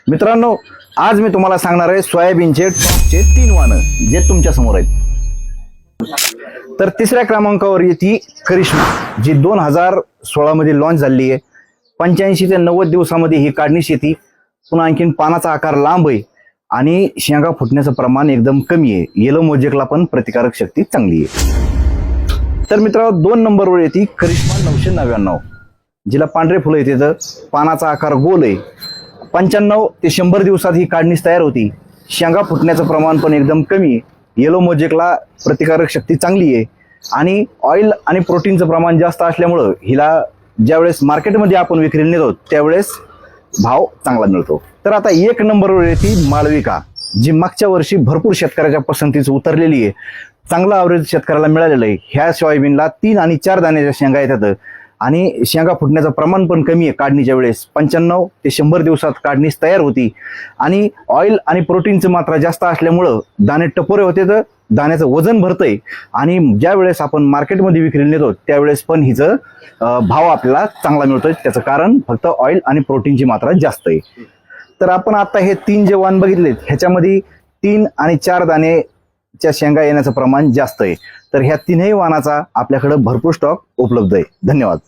मित्रांनो, आज मी तुम्हाला सांगणार आहे सोयाबीनचे टॉपचे 3 वाहनं जे तुमच्या समोर आहेत. तर तिसऱ्या क्रमांकावर येते करिश्मा, जी 2016 मध्ये लॉन्च झाली आहे. 85 ते 90 दिवसामध्ये ही काढणीस येते. पुन्हा आणखीन पानाचा आकार लांब आहे आणि शेंगा फुटण्याचं प्रमाण एकदम कमी आहे. येलो मोजेकला पण प्रतिकारक शक्ती चांगली आहे. तर मित्रांनो, 2 नंबरवर येते करिश्मा 999, जिला पांढरे फुलं येते, तर पानाचा आकार गोल आहे. 95 ते 100 दिवसात ही काढणीस तयार होती. शेंगा फुटण्याचं प्रमाण पण एकदम कमी आहे. येलो मोजेकला प्रतिकारक शक्ती चांगली आहे आणि ऑइल आणि प्रोटीनचं प्रमाण जास्त असल्यामुळं हिला ज्यावेळेस मार्केटमध्ये आपण विक्रीला नेतो त्यावेळेस भाव चांगला मिळतो. तर आता 1 नंबरवर येते मालविका, जी मागच्या वर्षी भरपूर शेतकऱ्याच्या पसंतीच उतरलेली आहे. चांगला ॲव्हरेज शेतकऱ्याला मिळालेलं आहे. ह्या सोयाबीनला 3 आणि 4 दाण्याच्या शेंगा येतात आणि शेंगा फुटण्याचं प्रमाण पण कमी आहे. काढणीच्या वेळेस 95 ते 100 दिवसात काढणीस तयार होती आणि ऑइल आणि प्रोटीनची मात्रा जास्त असल्यामुळं दाणे टपोरे होते, तर दाण्याचं वजन भरतंय आणि ज्या वेळेस आपण मार्केटमध्ये विक्रीला नेतो त्यावेळेस पण हिचं भाव आपल्याला चांगला मिळतोय. त्याचं कारण फक्त ऑइल आणि प्रोटीनची मात्रा जास्त आहे. तर आपण आता हे 3 जे वाण बघितले ह्याच्यामध्ये 3 आणि 4 दाण्याच्या शेंगा येण्याचं प्रमाण जास्त आहे. तर ह्या 3ही वाणाचा आपल्याकडे भरपूर स्टॉक उपलब्ध आहे. धन्यवाद.